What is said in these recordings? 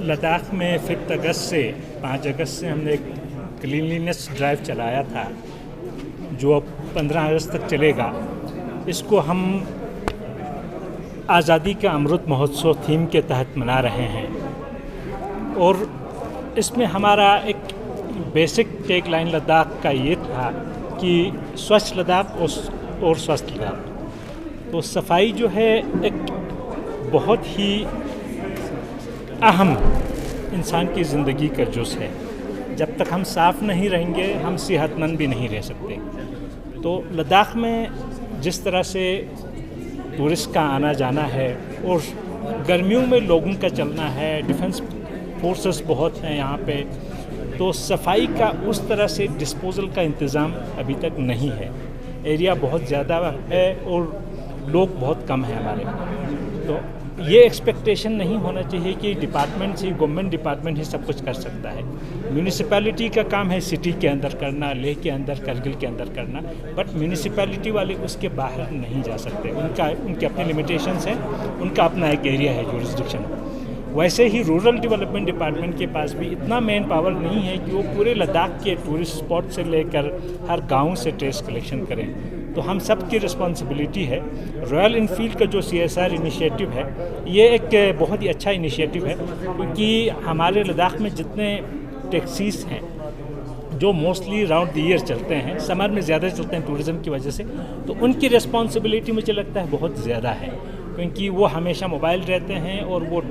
लद्दाख में 5 अगस्त से 5 अगस्त से हमने एक क्लीनलीनेस ड्राइव चलाया था जो अब 15 अगस्त तक चलेगा। इसको हम आज़ादी का अमृत महोत्सव थीम के तहत मना रहे हैं और इसमें हमारा एक बेसिक टेक लाइन लद्दाख का ये था कि स्वच्छ लद्दाख और स्वस्थ लद्दाख। तो सफाई जो है एक बहुत ही अहम इंसान की ज़िंदगी का जुज़ है। जब तक हम साफ़ नहीं रहेंगे हम सेहतमंद भी नहीं रह सकते। तो लद्दाख में जिस तरह से टूरिस्ट का आना जाना है और गर्मियों में लोगों का चलना है, डिफेंस फोर्सेस बहुत हैं यहाँ पे, तो सफाई का उस तरह से डिस्पोजल का इंतज़ाम अभी तक नहीं है। एरिया बहुत ज़्यादा है और लोग बहुत कम हैं हमारे। तो ये एक्सपेक्टेशन नहीं होना चाहिए कि डिपार्टमेंट ही, गवर्नमेंट डिपार्टमेंट ही सब कुछ कर सकता है। म्यूनिसिपैलिटी का काम है सिटी के अंदर करना, लेह के अंदर, करगिल के अंदर करना, बट म्यूनिसिपैलिटी वाले उसके बाहर नहीं जा सकते। उनके अपने लिमिटेशंस हैं, उनका अपना एक एरिया है जुरिस्डिक्शन। वैसे ही रूरल डेवलपमेंट डिपार्टमेंट के पास भी इतना मैन पावर नहीं है कि वो पूरे लद्दाख के टूरिस्ट स्पॉट से लेकर हर गांव से ट्रेस कलेक्शन करें। तो हम सब की रिस्पॉन्सिबिलिटी है। रॉयल इनफील्ड का जो CSR इनिशिएटिव है ये एक बहुत ही अच्छा इनिशिएटिव है, क्योंकि हमारे लद्दाख में जितने टैक्सीज हैं जो मोस्टली राउंड द ईयर चलते हैं, समर में ज़्यादा चलते हैं टूरिज़्म की वजह से, तो उनकी रिस्पॉन्सिबिलिटी मुझे लगता है बहुत ज़्यादा है, क्योंकि वो हमेशा मोबाइल रहते हैं और वो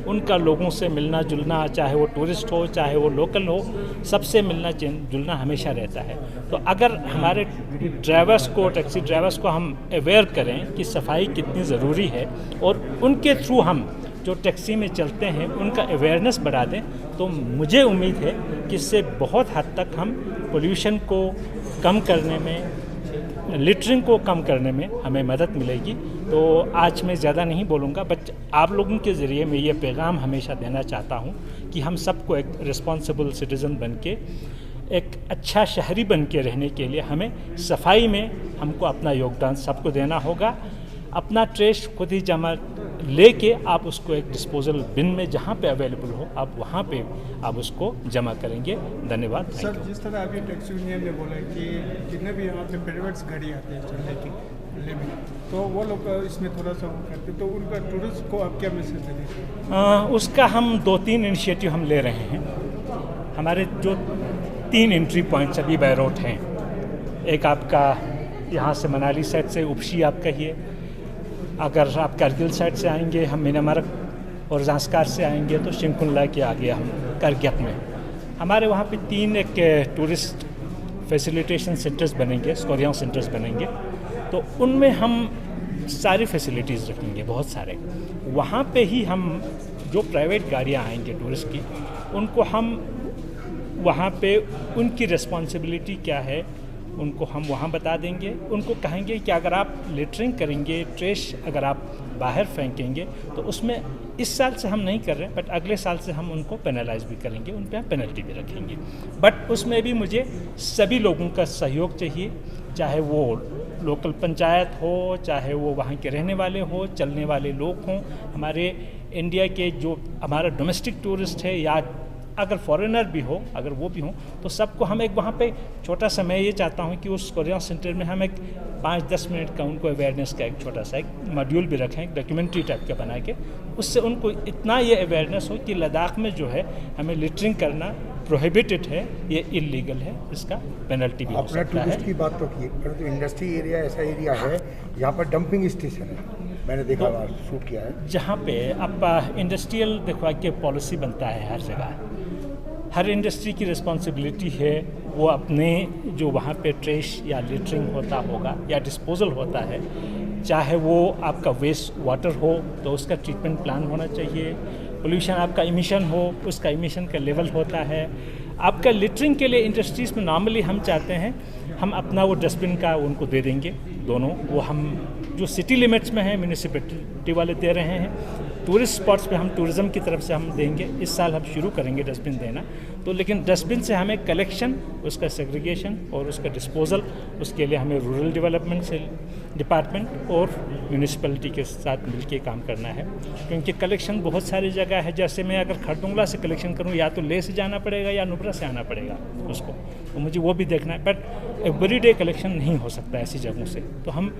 उनका लोगों से मिलना जुलना, चाहे वो टूरिस्ट हो चाहे वो लोकल हो, सबसे मिलना जुलना हमेशा रहता है। तो अगर हमारे ड्राइवर्स को, टैक्सी ड्राइवर्स को हम अवेयर करें कि सफाई कितनी ज़रूरी है और उनके थ्रू हम जो टैक्सी में चलते हैं उनका अवेयरनेस बढ़ा दें, तो मुझे उम्मीद है कि इससे बहुत हद तक हम पोल्यूशन को कम करने में, लिटरिंग को कम करने में हमें मदद मिलेगी। तो आज मैं ज़्यादा नहीं बोलूँगा, बट आप लोगों के ज़रिए मैं ये पैगाम हमेशा देना चाहता हूँ कि हम सबको एक रिस्पॉन्सिबल सिटीज़न बन के, एक अच्छा शहरी बन के रहने के लिए हमें सफाई में हमको अपना योगदान सबको देना होगा। अपना ट्रेश खुद ही जमा लेके आप उसको एक डिस्पोजल बिन में जहाँ पे अवेलेबल हो आप वहाँ पे आप उसको जमा करेंगे। धन्यवाद। सर, जिस तरह अभी टैक्सी यूनियन ने बोला कि जितने भी यहाँ पे प्राइवेट्स गाड़ी आते हैं चलने की में, तो वो लोग इसमें थोड़ा सा वो करते, तो उनका टूरिस्ट को आप क्या मैसेज देंगे? उसका हम 2-3 इनिशिएटिव हम ले रहे हैं। हमारे जो 3 एंट्री पॉइंट्स अभी बाय रोड हैं, एक आपका यहाँ से मनाली साइड से उपशी आप कहिए, अगर आप करगिल साइड से आएंगे हम मीनामर्ग, और ज़ांस्कार से आएंगे तो शिंकुला के आगे हम करग्याक में। हमारे वहाँ पे 3 एक टूरिस्ट फैसिलिटेशन सेंटर्स बनेंगे, स्कोरियांग सेंटर्स बनेंगे, तो उनमें हम सारी फैसिलिटीज़ रखेंगे, बहुत सारे। वहाँ पे ही हम जो प्राइवेट गाड़ियाँ आएंगे टूरिस्ट की, उनको हम वहाँ पे उनकी रिस्पॉन्सिबिलिटी क्या है उनको हम वहाँ बता देंगे। उनको कहेंगे कि अगर आप लिटरिंग करेंगे, ट्रेश अगर आप बाहर फेंकेंगे, तो उसमें इस साल से हम नहीं कर रहे हैं, बट अगले साल से हम उनको पेनलाइज भी करेंगे, उन पर हम पेनल्टी भी रखेंगे। बट उसमें भी मुझे सभी लोगों का सहयोग चाहिए, चाहे वो लोकल पंचायत हो, चाहे वो वहाँ के रहने वाले हो, चलने वाले लोग हों, हमारे इंडिया के जो हमारा डोमेस्टिक टूरिस्ट है या अगर फॉरेनर भी हो, अगर वो भी हों, तो सबको हम एक वहाँ पे छोटा सा, मैं ये चाहता हूँ कि उस कोरियन सेंटर में हम एक 5-10 मिनट का उनको अवेयरनेस का एक छोटा सा एक मॉड्यूल भी रखें, एक डॉक्यूमेंट्री टाइप का बना के। उससे उनको इतना ये अवेयरनेस हो कि लद्दाख में जो है हमें लिटरिंग करना प्रोहिबिटेड है, ये इलीगल है, इसका पेनल्टी भी हो सकता है। आपने टूरिस्ट की बात तो की, परंतु इंडस्ट्री एरिया ऐसा एरिया है जहाँ पर डंपिंग स्टेशन है, मैंने देखा शूट किया है, जहाँ पे आप इंडस्ट्रियल देखवा के पॉलिसी बनता है हर जगह। हर इंडस्ट्री की रिस्पॉन्सिबिलिटी है वो अपने जो वहाँ पे ट्रेश या लिटरिंग होता होगा या डिस्पोजल होता है, चाहे वो आपका वेस्ट वाटर हो तो उसका ट्रीटमेंट प्लान होना चाहिए, पोल्यूशन आपका इमिशन हो उसका इमिशन का लेवल होता है। आपका लिटरिंग के लिए इंडस्ट्रीज़ में नॉर्मली हम चाहते हैं हम अपना वो डस्टबिन का उनको दे देंगे दोनों, वो हम जो सिटी लिमिट्स में है म्यूनिसिपैलिटी वाले दे रहे हैं, टूरिस्ट स्पॉट्स पे हम टूरिज़्म की तरफ से हम देंगे। इस साल हम शुरू करेंगे डस्टबिन देना, तो लेकिन डस्टबिन से हमें कलेक्शन, उसका सेग्रीगेशन और उसका डिस्पोजल, उसके लिए हमें रूरल डेवलपमेंट से डिपार्टमेंट और म्यूनिसिपैलिटी के साथ मिलके काम करना है, क्योंकि कलेक्शन बहुत सारी जगह है। जैसे मैं अगर खरदुंगला से कलेक्शन करूं, या तो ले से जाना पड़ेगा या नुब्रा से आना पड़ेगा उसको, तो मुझे वो भी देखना है। बट एवरीडे कलेक्शन नहीं हो सकता ऐसी जगहों से, तो हम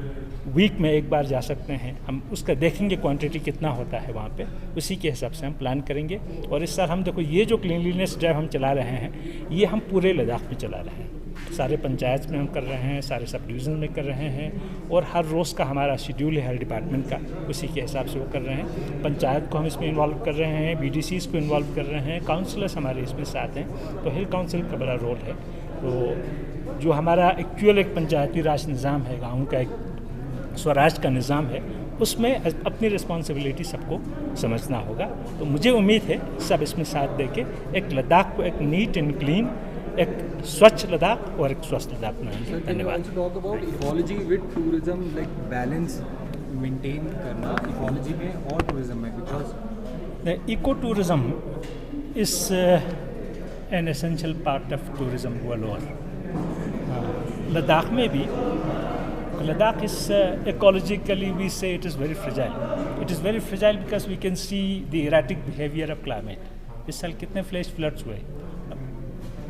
वीक में एक बार जा सकते हैं। हम उसका देखेंगे क्वांटिटी कितना होता है वहाँ पे, उसी के हिसाब से हम प्लान करेंगे। और इस साल हम देखो, ये जो क्लीनलीनेस ड्राइव हम चला रहे हैं, ये हम पूरे लद्दाख में चला रहे हैं। सारे पंचायत में हम कर रहे हैं, सारे सब डिवीज़न में कर रहे हैं, और हर रोज़ का हमारा शेड्यूल है हर डिपार्टमेंट का, उसी के हिसाब से वो कर रहे हैं। पंचायत को हम इसमें इन्वॉल्व कर रहे हैं, BDCs को इन्वॉल्व कर रहे हैं, काउंसलर्स हमारे इसमें साथ हैं, तो हिल काउंसिल का बड़ा रोल है। तो जो हमारा एक्चुअल एक पंचायती राज निज़ाम है, गाँव का एक स्वराज का निज़ाम है, उसमें अपनी रिस्पॉन्सिबिलिटी सबको समझना होगा। तो मुझे उम्मीद है सब इसमें साथ देके एक लद्दाख को एक नीट एंड क्लीन, एक स्वच्छ लद्दाख और एक स्वस्थ लद्दाख बनाएंगे। धन्यवाद। Talk about ecology with tourism, like balance maintain करना इकोलॉजी में और टूरिज्म में, because eco tourism is an essential part of tourism all over. Ladakh में भी Ladakh is ecologically, we say it is very fragile. It is very fragile because we can see the erratic behavior of climate. इस साल कितने flash floods हुए,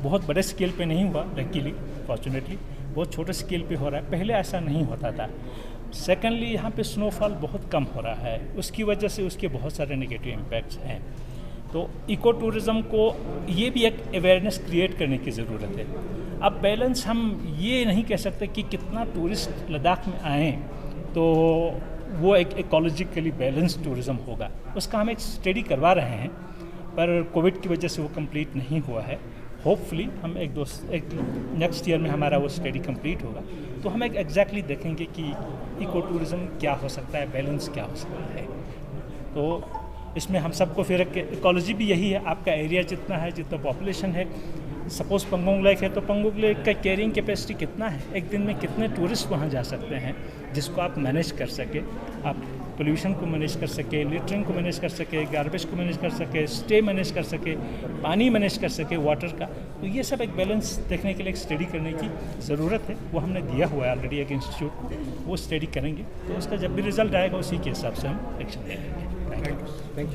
बहुत बड़े scale पे नहीं हुआ, लकीली फॉर्चुनेटली बहुत छोटे स्केल पे हो रहा है, पहले ऐसा नहीं होता था। सेकेंडली, यहाँ पे स्नोफॉल बहुत कम हो रहा है, उसकी वजह से उसके बहुत सारे नेगेटिव इम्पैक्ट्स हैं। तो इको टूरिज़म को ये भी एक अवेयरनेस क्रिएट करने की ज़रूरत है। अब बैलेंस हम ये नहीं कह सकते कि कितना टूरिस्ट लद्दाख में आएँ तो वो एक इकोलॉजिकली बैलेंस टूरिज़म होगा, उसका हम एक स्टडी करवा रहे हैं, पर कोविड की वजह से वो कंप्लीट नहीं हुआ है। होपफुली हम एक नेक्स्ट ईयर में हमारा वो स्टडी कंप्लीट होगा, तो हम एक एग्जैक्टली देखेंगे कि इको टूरिज़म क्या हो सकता है, बैलेंस क्या हो सकता है। तो इसमें हम सबको फिर इकोलॉजी भी यही है, आपका एरिया जितना है, जितना पॉपुलेशन है। सपोज़ पंगोंग लेक है तो पंगोंग लेक का कैरिंग कैपेसिटी कितना है, एक दिन में कितने टूरिस्ट वहाँ जा सकते हैं, जिसको आप मैनेज कर सके, आप पोल्यूशन को मैनेज कर सके, लिटरिंग को मैनेज कर सके, गार्बेज को मैनेज कर सके, स्टे मैनेज कर सके, पानी मैनेज कर सके, वाटर का। तो ये सब एक बैलेंस देखने के लिए एक स्टडी करने की ज़रूरत है। वो हमने दिया हुआ है ऑलरेडी एक इंस्टीट्यूट, वो स्टडी करेंगे, तो उसका जब भी रिजल्ट आएगा उसी के हिसाब से हम एक्शन ले लेंगे। Thank you.